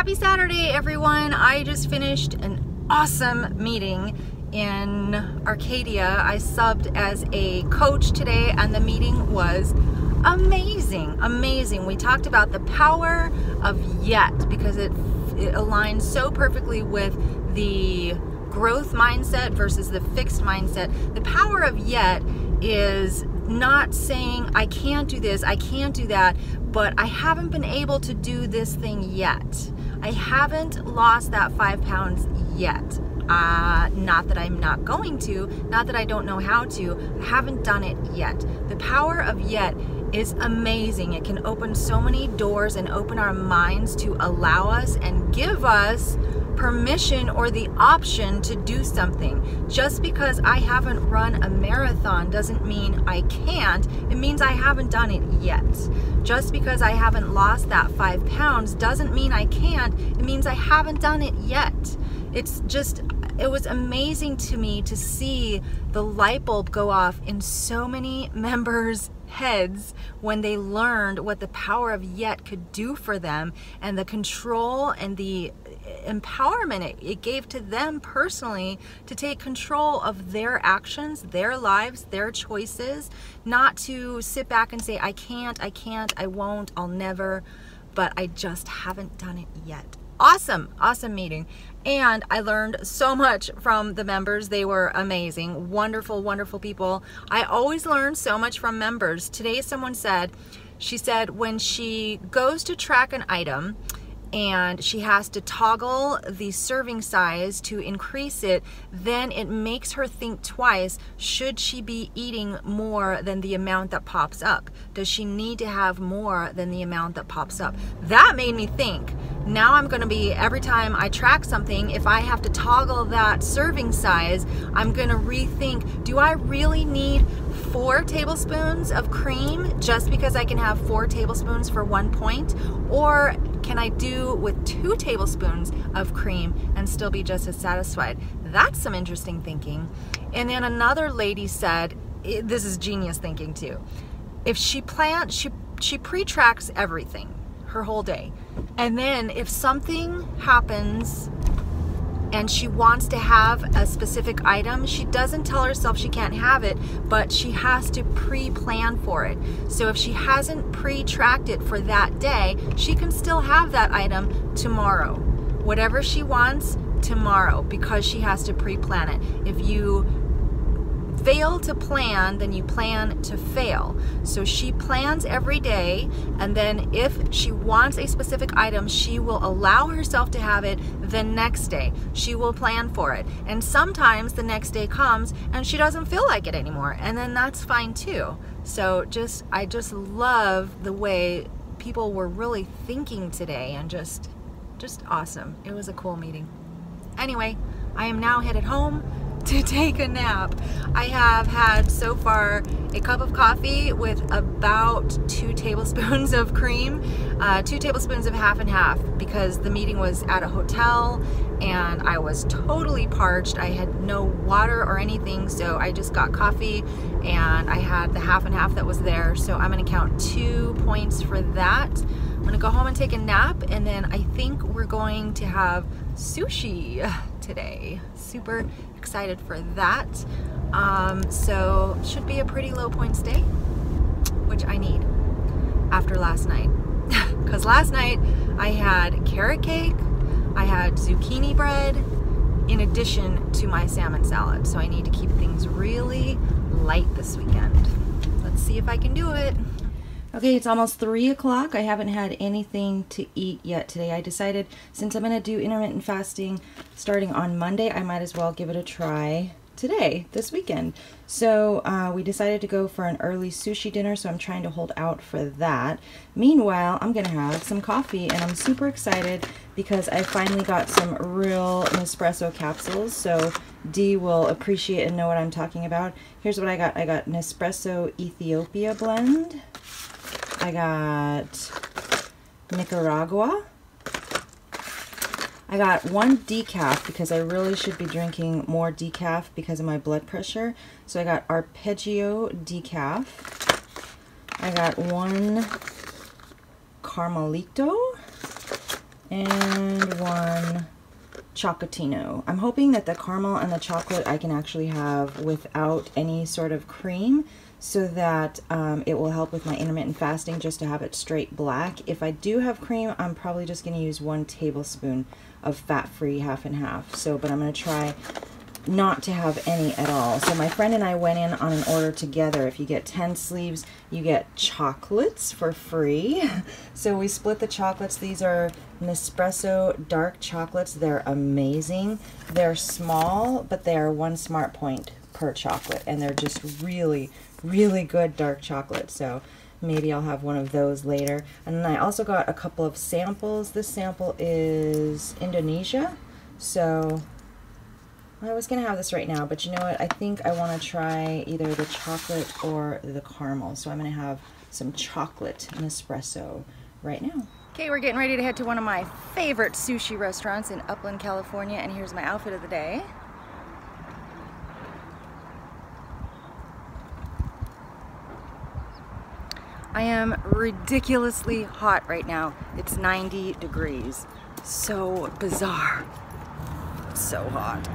Happy Saturday, everyone. I just finished an awesome meeting in Arcadia. I subbed as a coach today and the meeting was amazing, amazing. We talked about the power of yet because it aligns so perfectly with the growth mindset versus the fixed mindset. The power of yet is not saying I can't do this, I can't do that, but I haven't been able to do this thing yet. I haven't lost that 5 pounds yet. Not that I'm not going to, not that I don't know how to, I haven't done it yet. The power of yet is amazing. It can open so many doors and open our minds to allow us and give us permission or the option to do something. Just because I haven't run a marathon doesn't mean I can't. It means I haven't done it yet. Just because I haven't lost that 5 pounds doesn't mean I can't. It means I haven't done it yet. It was amazing to me to see the light bulb go off in so many members' heads when they learned what the power of yet could do for them and the control and the empowerment it gave to them personally to take control of their actions, their lives, their choices, not to sit back and say, I can't, I won't, I'll never, but I just haven't done it yet. Awesome meeting. And I learned so much from the members. They were amazing, wonderful, wonderful people. I always learn so much from members. Today someone said, she said when she goes to track an item and she has to toggle the serving size to increase it, then it makes her think twice, should she be eating more than the amount that pops up? Does she need to have more than the amount that pops up? That made me think. Now I'm gonna be, every time I track something, if I have to toggle that serving size, I'm gonna rethink, do I really need 4 tablespoons of cream just because I can have 4 tablespoons for 1 point? Or can I do with 2 tablespoons of cream and still be just as satisfied? That's some interesting thinking. And then another lady said, this is genius thinking too. If she pre-tracks everything, her whole day. And then if something happens and she wants to have a specific item, she doesn't tell herself she can't have it, but she has to pre-plan for it. So if she hasn't pre-tracked it for that day, she can still have that item tomorrow. Whatever she wants tomorrow, because she has to pre-plan it. If you fail to plan, then you plan to fail. So she plans every day, and then if she wants a specific item, she will allow herself to have it the next day. She will plan for it. And sometimes the next day comes and she doesn't feel like it anymore, and then that's fine too. So I just love the way people were really thinking today, and just awesome. It was a cool meeting. Anyway, I am now headed home to take a nap. I have had so far a cup of coffee with about 2 tablespoons of cream, 2 tablespoons of half and half, because the meeting was at a hotel and I was totally parched. I had no water or anything, so I just got coffee and I had the half and half that was there. So I'm gonna count 2 points for that. I'm gonna go home and take a nap, and then I think we're going to have sushi today. Super excited for that. So should be a pretty low points day, which I need after last night. Because last night I had carrot cake, I had zucchini bread, in addition to my salmon salad. So I need to keep things really light this weekend. Let's see if I can do it. Okay, it's almost 3 o'clock. I haven't had anything to eat yet today. I decided since I'm gonna do intermittent fasting starting on Monday, I might as well give it a try today, this weekend. So we decided to go for an early sushi dinner, so I'm trying to hold out for that. Meanwhile, I'm gonna have some coffee, and I'm super excited because I finally got some real Nespresso capsules, so Dee will appreciate and know what I'm talking about. Here's what I got. I got Nespresso Ethiopia blend. I got Nicaragua. I got 1 decaf because I really should be drinking more decaf because of my blood pressure. So I got Arpeggio decaf. I got 1 Carmelito. and one chocolatino. I'm hoping that the caramel and the chocolate I can actually have without any sort of cream, so that it will help with my intermittent fasting, just to have it straight black. If I do have cream, I'm probably just going to use 1 tablespoon of fat-free half and half. So, but I'm going to try not to have any at all. So my friend and I went in on an order together. If you get 10 sleeves, you get chocolates for free. So we split the chocolates. These are Nespresso dark chocolates. They're amazing. They're small, but they are 1 smart point per chocolate, and they're just really, really good dark chocolate. So maybe I'll have one of those later. And then I also got a couple of samples. This sample is Indonesia. So I was going to have this right now, but you know what? I think I want to try either the chocolate or the caramel. So I'm going to have some chocolate Nespresso right now. Okay, we're getting ready to head to one of my favorite sushi restaurants in Upland, California, and here's my outfit of the day. I am ridiculously hot right now. It's 90 degrees. So bizarre. So hot.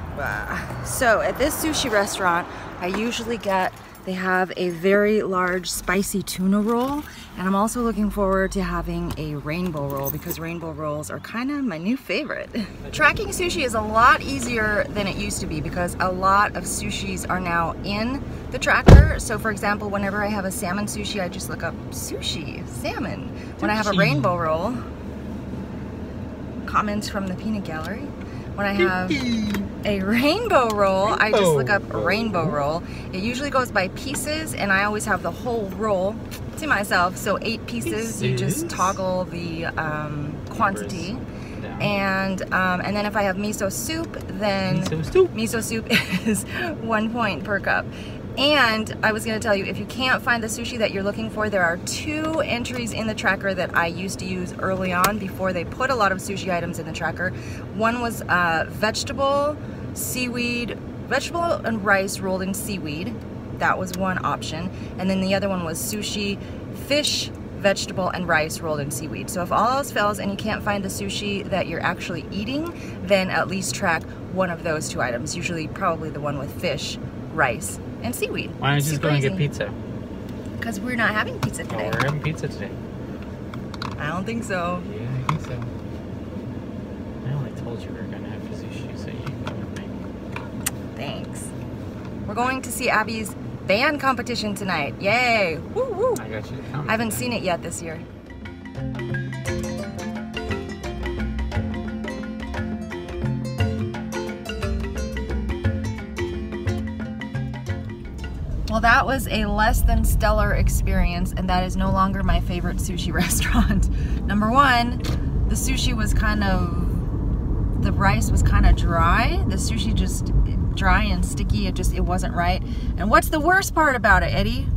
So at this sushi restaurant, I usually get, they have a very large spicy tuna roll, and I'm also looking forward to having a rainbow roll, because rainbow rolls are kind of my new favorite. Tracking sushi is a lot easier than it used to be, because a lot of sushis are now in the tracker. So for example, whenever I have a salmon sushi, I just look up sushi, salmon. When I have a rainbow roll, comments from the peanut gallery. When I have a rainbow roll, I just look up rainbow roll. It usually goes by pieces, and I always have the whole roll to myself. So 8 pieces, you just toggle the quantity. And then if I have miso soup, then miso soup is 1 point per cup. And I was going to tell you, if you can't find the sushi that you're looking for, there are 2 entries in the tracker that I used to use early on before they put a lot of sushi items in the tracker. One was vegetable and rice rolled in seaweed. That was one option. And then the other one was sushi, fish, vegetable, and rice rolled in seaweed. So if all else fails and you can't find the sushi that you're actually eating, then at least track one of those 2 items, usually probably the one with fish, rice, and seaweed. Why don't you just go and get pizza? Because we're not having pizza today. Oh, we're having pizza today. I don't think so. Yeah, I think so. I only told you we were going to have sushi, so you can go with me. Thanks. We're going to see Abby's band competition tonight. Yay! Woo woo! I got you. I haven't seen it yet this year. Well, that was a less than stellar experience, and that is no longer my favorite sushi restaurant. Number 1, the sushi was the rice was kind of dry. The sushi just dry and sticky. It wasn't right. And what's the worst part about it, Eddie?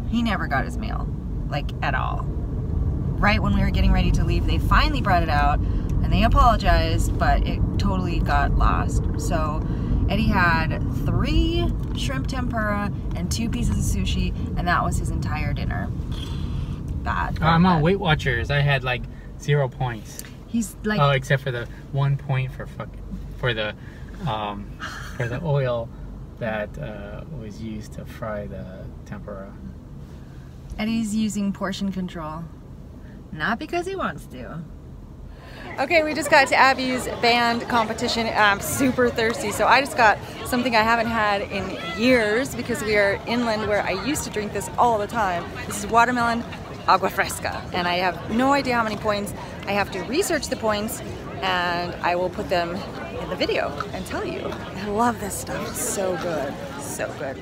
He never got his meal, like at all. Right when we were getting ready to leave, they finally brought it out, and they apologized, but it totally got lost. So Eddie had 3 shrimp tempura and 2 pieces of sushi, and that was his entire dinner. Bad. I'm on Weight Watchers. I had like 0 points. He's like, oh, except for the 1 point for the oil that was used to fry the tempura. Eddie's using portion control, not because he wants to. Okay, we just got to Abby's band competition, and I'm super thirsty, so I just got something I haven't had in years, because we are inland where I used to drink this all the time. This is watermelon Agua Fresca, and I have no idea how many points. I have to research the points, and I will put them in the video and tell you. I love this stuff. It's so good. So good.